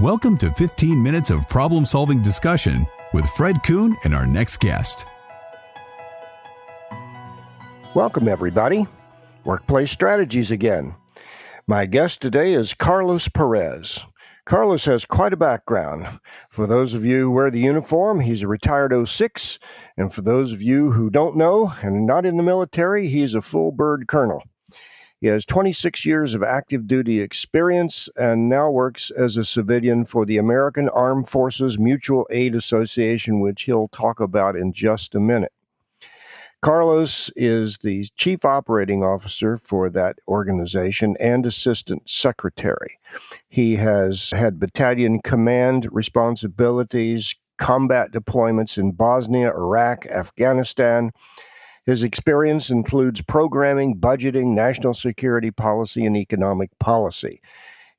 Welcome to 15 minutes of problem-solving discussion with Fred Kuhn and our next guest. Welcome, everybody. Workplace Strategies again. My guest today is Carlos Parez. Carlos has quite a background. For those of you who wear the uniform, he's a retired 06, and for those of you who don't know and not in the military, he's a full bird colonel. He has 26 years of active duty experience and now works as a civilian for the American Armed Forces Mutual Aid Association, which he'll talk about in just a minute. Carlos is the Chief Operating Officer for that organization and Assistant Secretary. He has had battalion command responsibilities, combat deployments in Bosnia, Iraq, Afghanistan. His experience includes programming, budgeting, national security policy, and economic policy.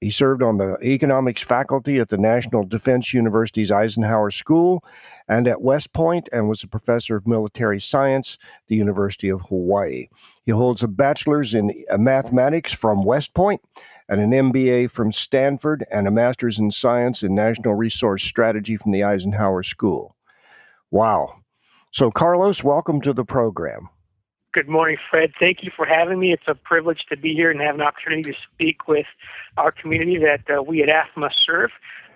He served on the economics faculty at the National Defense University's Eisenhower School and at West Point, and was a professor of military science at the University of Hawaii. He holds a bachelor's in mathematics from West Point and an MBA from Stanford and a master's in science and national resource strategy from the Eisenhower School. Wow. So, Carlos, welcome to the program. Good morning, Fred. Thank you for having me. It's a privilege to be here and have an opportunity to speak with our community that we at AFMA serve.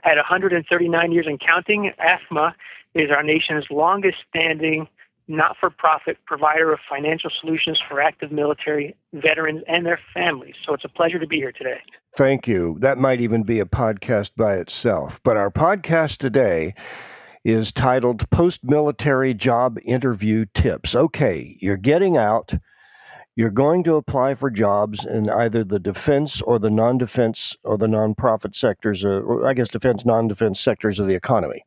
At 139 years and counting, AFMA is our nation's longest-standing not-for-profit provider of financial solutions for active military veterans and their families. So it's a pleasure to be here today. Thank you. That might even be a podcast by itself. But our podcast today is titled Post-Military Job Interview Tips. Okay, you're getting out. You're going to apply for jobs in either the defense or the non-defense or the nonprofit sectors, or I guess defense, non-defense sectors of the economy.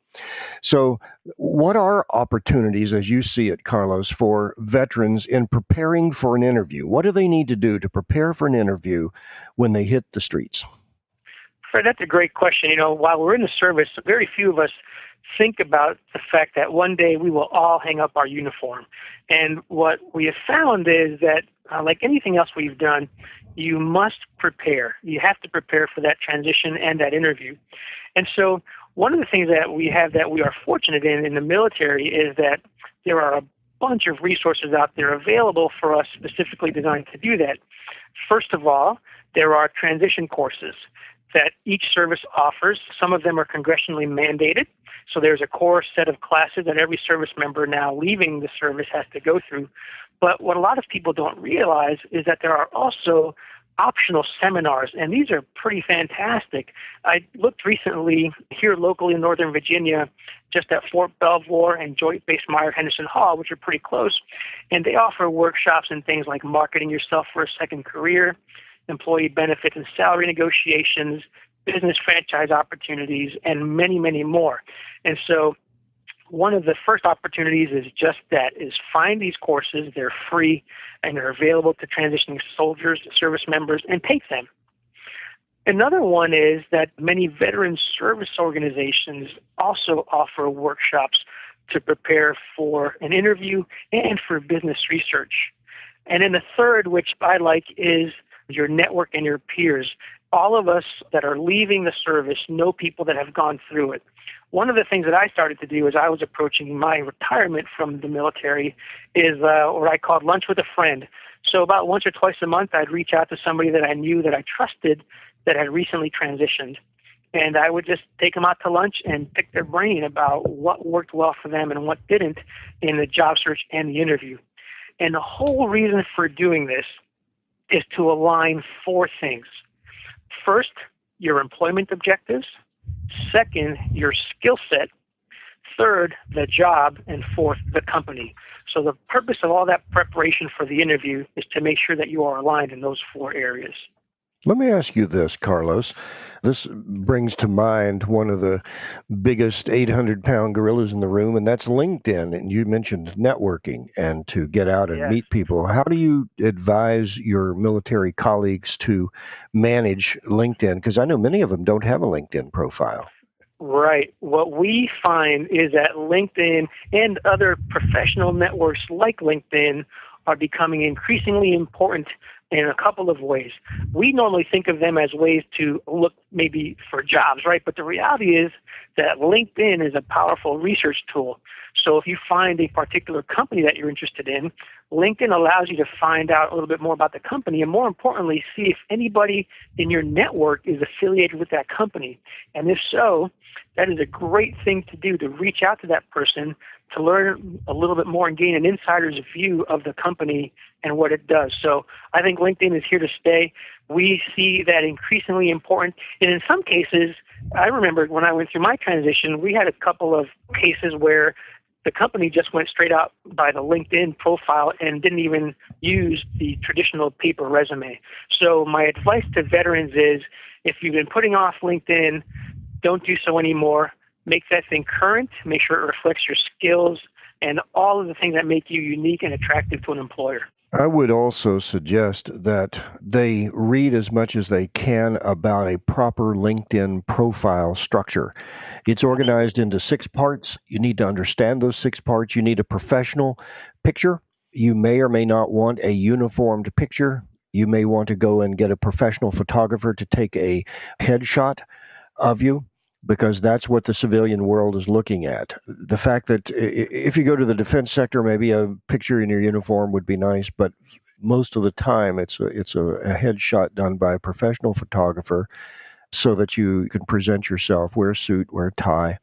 So what are opportunities, as you see it, Carlos, for veterans in preparing for an interview? What do they need to do to prepare for an interview when they hit the streets? Fred, that's a great question. You know, while we're in the service, very few of us think about the fact that one day we will all hang up our uniform. And what we have found is that, like anything else we've done, you must prepare. You have to prepare for that transition and that interview. And so one of the things that we have that we are fortunate in the military is that there are a bunch of resources out there available for us specifically designed to do that. First of all, there are transition courses that each service offers. Some of them are congressionally mandated. So there's a core set of classes that every service member now leaving the service has to go through. But what a lot of people don't realize is that there are also optional seminars, and these are pretty fantastic. I looked recently here locally in Northern Virginia, just at Fort Belvoir and Joint Base Meyer-Henderson Hall, which are pretty close, and they offer workshops in things like marketing yourself for a second career, employee benefits and salary negotiations, business franchise opportunities, and many, many more. And so one of the first opportunities is just that, is find these courses. They're free and they're available to transitioning soldiers, service members, and take them. Another one is that many veteran service organizations also offer workshops to prepare for an interview and for business research. And then the third, which I like, is your network and your peers. All of us that are leaving the service know people that have gone through it. One of the things that I started to do as I was approaching my retirement from the military is what I called lunch with a friend. So about once or twice a month, I'd reach out to somebody that I knew, that I trusted, that had recently transitioned. And I would just take them out to lunch and pick their brain about what worked well for them and what didn't in the job search and the interview. And the whole reason for doing this is to align four things. First, your employment objectives. Second, your skill set. Third, the job. And fourth, the company. So the purpose of all that preparation for the interview is to make sure that you are aligned in those four areas. Let me ask you this, Carlos. This brings to mind one of the biggest 800-pound gorillas in the room, and that's LinkedIn. And you mentioned networking and to get out and meet people. How do you advise your military colleagues to manage LinkedIn? Because I know many of them don't have a LinkedIn profile. Right. What we find is that LinkedIn and other professional networks like LinkedIn are becoming increasingly important in a couple of ways. We normally think of them as ways to look maybe for jobs, right? But the reality is that LinkedIn is a powerful research tool. So if you find a particular company that you're interested in, LinkedIn allows you to find out a little bit more about the company and, more importantly, see if anybody in your network is affiliated with that company. And if so, that is a great thing to do, to reach out to that person, to learn a little bit more and gain an insider's view of the company and what it does. So I think LinkedIn is here to stay. We see that increasingly important. And in some cases, I remember when I went through my transition, we had a couple of cases where the company just went straight out by the LinkedIn profile and didn't even use the traditional paper resume. So my advice to veterans is, if you've been putting off LinkedIn, don't do so anymore. Make that thing current. Make sure it reflects your skills and all of the things that make you unique and attractive to an employer. I would also suggest that they read as much as they can about a proper LinkedIn profile structure. It's organized into 6 parts. You need to understand those 6 parts. You need a professional picture. You may or may not want a uniformed picture. You may want to go and get a professional photographer to take a headshot of you, because that's what the civilian world is looking at. The fact that if you go to the defense sector, maybe a picture in your uniform would be nice, but most of the time it's a headshot done by a professional photographer so that you can present yourself, wear a suit, wear a tie.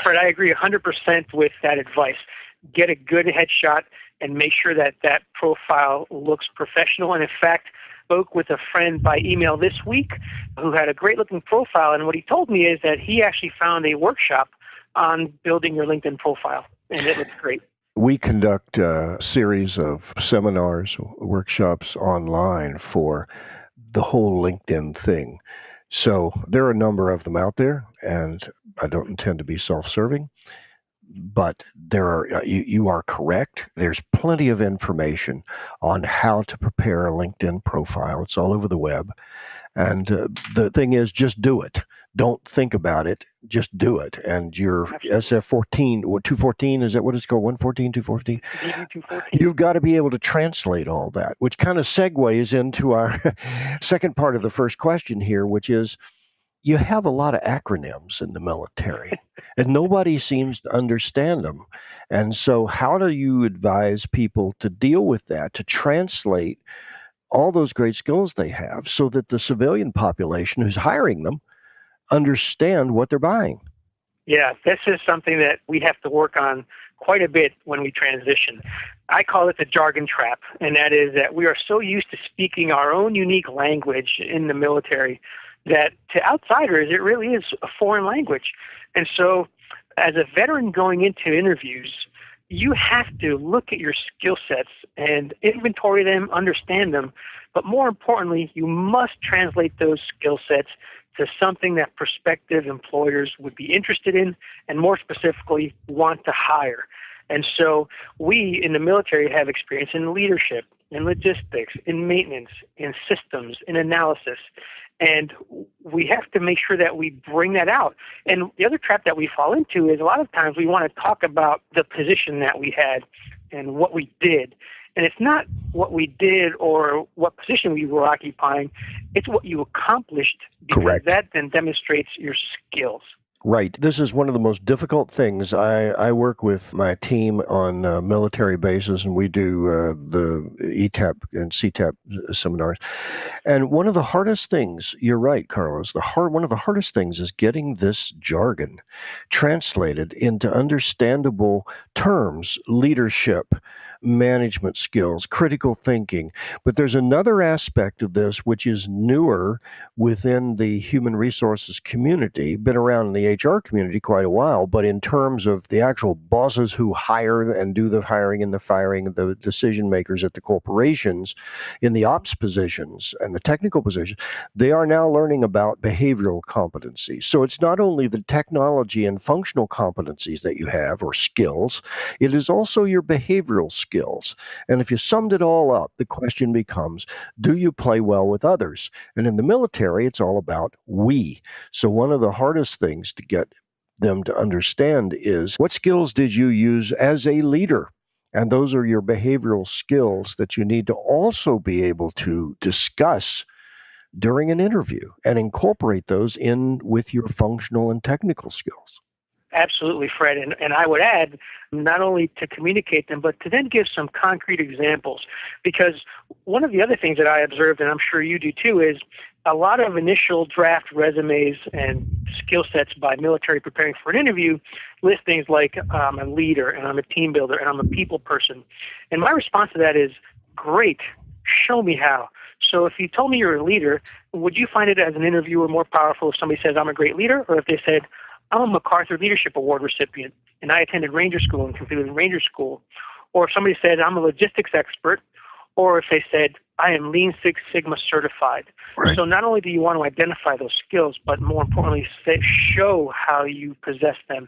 Fred, I agree 100% with that advice. Get a good headshot and make sure that that profile looks professional. And in fact, spoke with a friend by email this week who had a great-looking profile, and what he told me is that he actually found a workshop on building your LinkedIn profile, and it looks great. We conduct a series of seminars, workshops online for the whole LinkedIn thing. So there are a number of them out there, and I don't intend to be self-serving, but you are correct. There's plenty of information on how to prepare a LinkedIn profile. It's all over the web. And the thing is, just do it. Don't think about it. Just do it. And your SF-14, 214, is that what it's called? 114, 214? 214. You've got to be able to translate all that, which kind of segues into our second part of the first question here, which is, you have a lot of acronyms in the military, and nobody seems to understand them. And so how do you advise people to deal with that, to translate all those great skills they have so that the civilian population who's hiring them understand what they're buying? Yeah, this is something that we have to work on quite a bit when we transition. I call it the jargon trap, and that is that we are so used to speaking our own unique language in the military that to outsiders, it really is a foreign language. And so as a veteran going into interviews, you have to look at your skill sets and inventory them, understand them. But more importantly, you must translate those skill sets to something that prospective employers would be interested in and, more specifically, want to hire. And so we in the military have experience in leadership, in logistics, in maintenance, in systems, in analysis. And we have to make sure that we bring that out. And the other trap that we fall into is a lot of times we want to talk about the position that we had and what we did. And it's not what we did or what position we were occupying. It's what you accomplished, because Correct. That then demonstrates your skills. Right. This is one of the most difficult things. I work with my team on military bases, and we do the ETAP and CTAP seminars. And one of the hardest things, you're right, Carlos, one of the hardest things is getting this jargon translated into understandable terms: leadership, management skills, critical thinking. But there's another aspect of this which is newer within the human resources community, been around in the HR community quite a while, but in terms of the actual bosses who hire and do the hiring and the firing, the decision makers at the corporations in the ops positions and the technical positions, they are now learning about behavioral competencies. So it's not only the technology and functional competencies that you have or skills, it is also your behavioral skills. And if you summed it all up, the question becomes, do you play well with others? And in the military, it's all about we. So one of the hardest things to get them to understand is, what skills did you use as a leader And those are your behavioral skills that you need to also be able to discuss during an interview and incorporate those in with your functional and technical skills. Absolutely, Fred. And I would add not only to communicate them, but to then give some concrete examples. Because one of the other things that I observed, and I'm sure you do too, is a lot of initial draft resumes and skill sets by military preparing for an interview list things like I'm a leader and I'm a team builder and I'm a people person. And my response to that is, great, show me how. So if you told me you're a leader, would you find it as an interviewer more powerful if somebody says I'm a great leader, or if they said I'm a MacArthur Leadership Award recipient and I attended Ranger School and completed Ranger School, or if somebody said I'm a logistics expert, or if they said I am Lean Six Sigma certified. Right. So not only do you want to identify those skills, but more importantly, show how you possess them.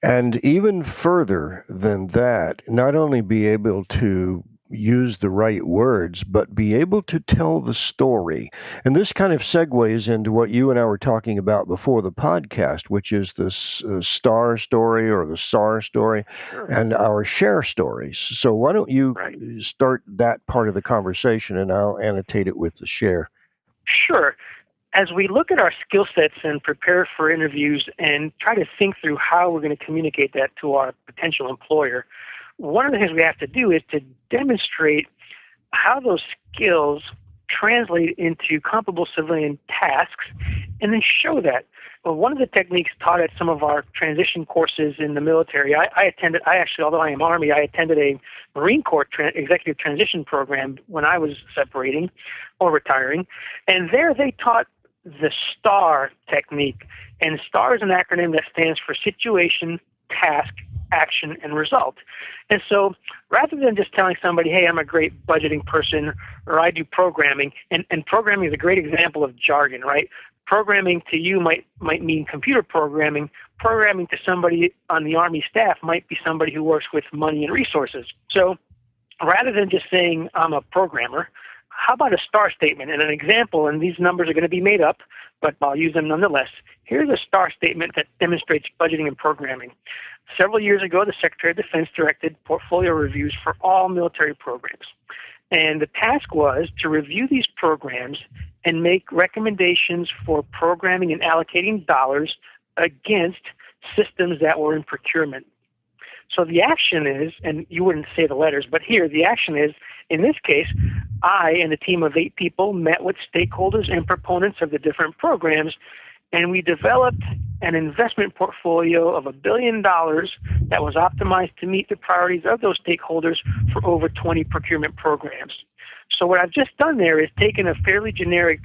And even further than that, not only be able to use the right words, but be able to tell the story. And this kind of segues into what you and I were talking about before the podcast, which is the STAR story or the SAR story and our share stories. So why don't you start that part of the conversation, and I'll annotate it with the share. Sure. As we look at our skill sets and prepare for interviews and try to think through how we're going to communicate that to our potential employer, one of the things we have to do is to demonstrate how those skills translate into comparable civilian tasks and then show that. Well, one of the techniques taught at some of our transition courses in the military, I actually, although I am Army, I attended a Marine Corps executive transition program when I was separating or retiring. And there they taught the STAR technique. And STAR is an acronym that stands for situation, task, action, and result. And so rather than just telling somebody, hey, I'm a great budgeting person or I do programming, and programming is a great example of jargon, right? Programming to you might mean computer programming. Programming to somebody on the Army staff might be somebody who works with money and resources. So rather than just saying I'm a programmer, how about a STAR statement and an example? And these numbers are going to be made up, but I'll use them nonetheless. Here's a STAR statement that demonstrates budgeting and programming. Several years ago, the Secretary of Defense directed portfolio reviews for all military programs. And the task was to review these programs and make recommendations for programming and allocating dollars against systems that were in procurement. So the action is, and you wouldn't say the letters, but here the action is, in this case, I and a team of 8 people met with stakeholders and proponents of the different programs, and we developed an investment portfolio of $1 billion that was optimized to meet the priorities of those stakeholders for over 20 procurement programs. So what I've just done there is taken a fairly generic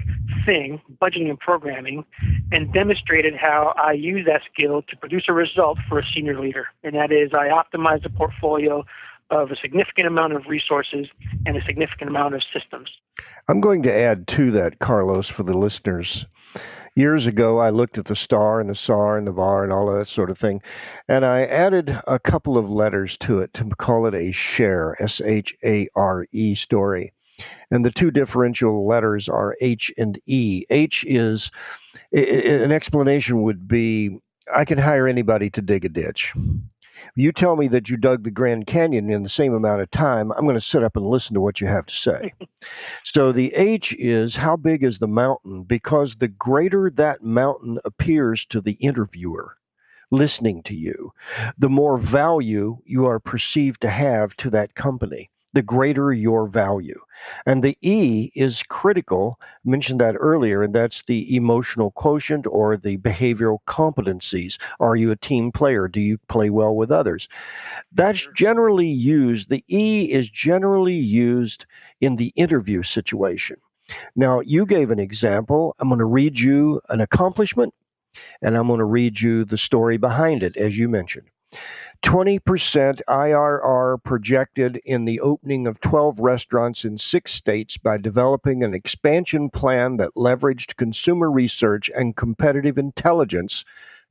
thing, budgeting and programming, and demonstrated how I use that skill to produce a result for a senior leader. And that is I optimize a portfolio of a significant amount of resources and a significant amount of systems. I'm going to add to that, Carlos, for the listeners. Years ago, I looked at the STAR and the SAR and the VAR and all of that sort of thing, and I added a couple of letters to it to call it a SHARE, S-H-A-R-E story. And the two differential letters are H and E. H is, an explanation would be, I can hire anybody to dig a ditch. You tell me that you dug the Grand Canyon in the same amount of time, I'm going to sit up and listen to what you have to say. So the H is, how big is the mountain? Because the greater that mountain appears to the interviewer listening to you, the more value you are perceived to have to that company, the greater your value. And the E is critical, I mentioned that earlier, and that's the emotional quotient or the behavioral competencies. Are you a team player? Do you play well with others? That's generally used, the E is generally used in the interview situation. Now, you gave an example. I'm going to read you an accomplishment, and I'm going to read you the story behind it, as you mentioned. 20% IRR projected in the opening of 12 restaurants in 6 states by developing an expansion plan that leveraged consumer research and competitive intelligence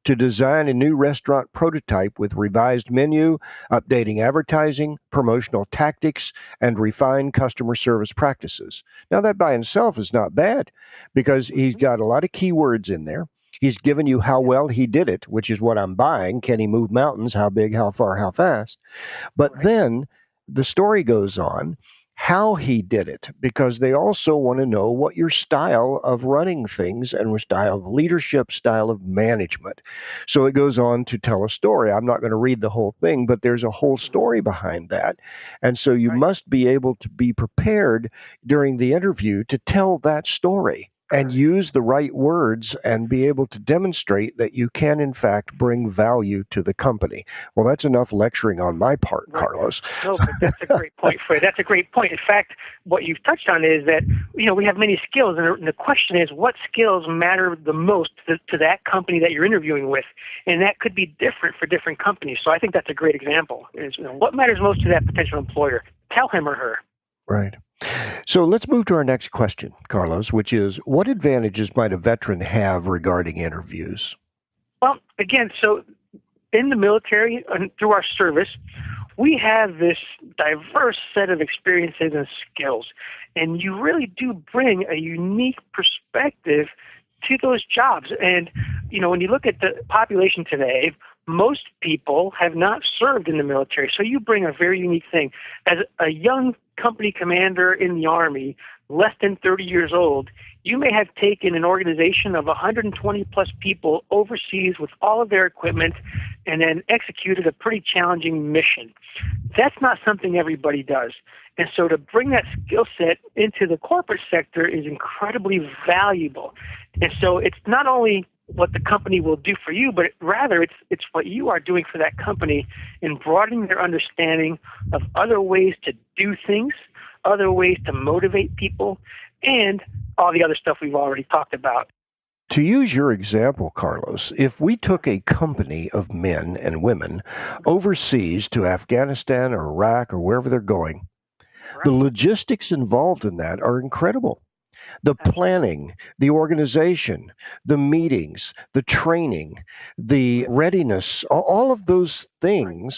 to design a new restaurant prototype with revised menu, updating advertising, promotional tactics, and refined customer service practices. Now, that by itself is not bad because he's got a lot of keywords in there. He's given you how well he did it, which is what I'm buying. Can he move mountains? How big, how far, how fast? But then the story goes on how he did it, because they also want to know what your style of running things and your style of leadership, style of management. So it goes on to tell a story. I'm not going to read the whole thing, but there's a whole story behind that. And so you must be able to be prepared during the interview to tell that story and use the right words and be able to demonstrate that you can, in fact, bring value to the company. Well, that's enough lecturing on my part, Carlos. No, but that's a great point, Fred. That's a great point. In fact, what you've touched on is that, we have many skills, and the question is, what skills matter the most to that company that you're interviewing with? And that could be different for different companies. So I think that's a great example. Is, what matters most to that potential employer? Tell him or her. Right. So let's move to our next question, Carlos, which is, what advantages might a veteran have regarding interviews? Well, again, so in the military and through our service, we have this diverse set of experiences and skills, and you really do bring a unique perspective to those jobs. And, when you look at the population today, most people have not served in the military, so you bring a very unique thing. As a young company commander in the Army, less than 30 years old, you may have taken an organization of 120 plus people overseas with all of their equipment and then executed a pretty challenging mission. That's not something everybody does. And so to bring that skill set into the corporate sector is incredibly valuable. And so it's not only what the company will do for you, but rather it's what you are doing for that company in broadening their understanding of other ways to do things, other ways to motivate people, and all the other stuff we've already talked about. To use your example, Carlos, if we took a company of men and women overseas to Afghanistan or Iraq or wherever they're going, the logistics involved in that are incredible. The planning, the organization, the meetings, the training, the readiness, all of those things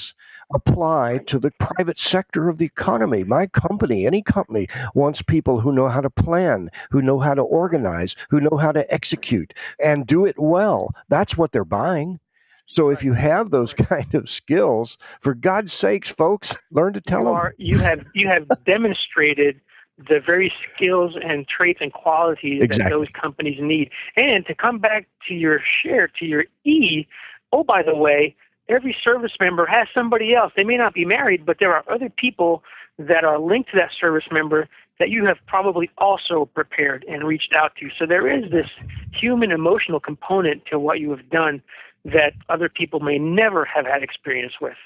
apply to the private sector of the economy. My company, any company, wants people who know how to plan, who know how to organize, who know how to execute, and do it well. That's what they're buying. So if you have those kind of skills, for God's sakes, folks, learn to tell them. You have demonstrated the very skills and traits and qualities that those companies need. And to come back to your E, oh, by the way, every service member has somebody else. They may not be married, but there are other people that are linked to that service member that you have probably also prepared and reached out to. So there is this human emotional component to what you have done that other people may never have had experience with.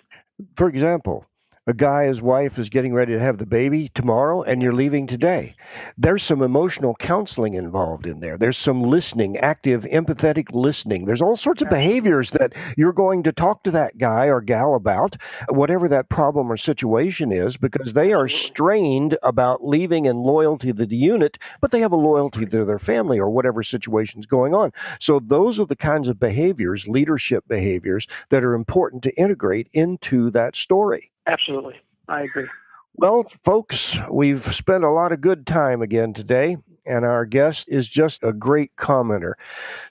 For example, a guy, his wife is getting ready to have the baby tomorrow, and you're leaving today. There's some emotional counseling involved in there. There's some listening, active, empathetic listening. There's all sorts of behaviors that you're going to talk to that guy or gal about, whatever that problem or situation is, because they are strained about leaving and loyalty to the unit, but they have a loyalty to their family or whatever situation's going on. So those are the kinds of behaviors, leadership behaviors, that are important to integrate into that story. Absolutely. I agree. Well, folks, we've spent a lot of good time again today, and our guest is just a great commenter.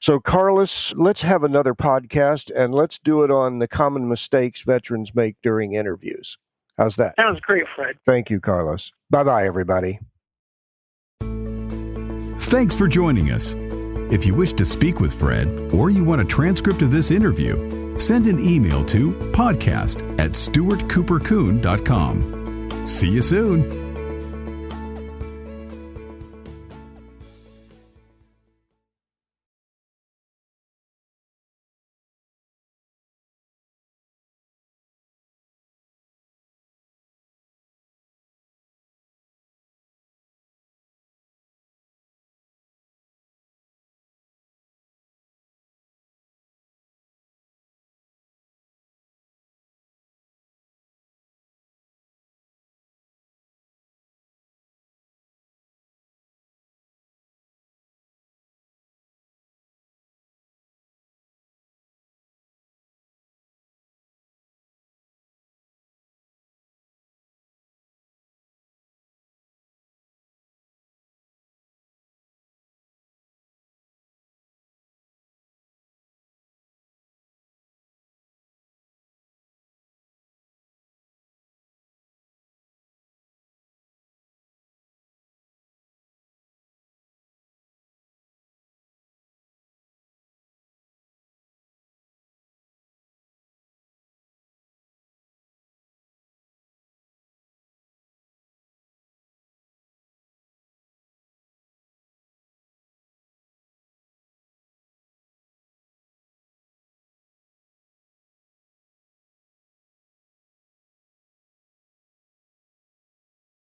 So, Carlos, let's have another podcast, and let's do it on the common mistakes veterans make during interviews. How's that? Sounds great, Fred. Thank you, Carlos. Bye-bye, everybody. Thanks for joining us. If you wish to speak with Fred, or you want a transcript of this interview, send an email to podcast@stuartcoopercoon.com. See you soon.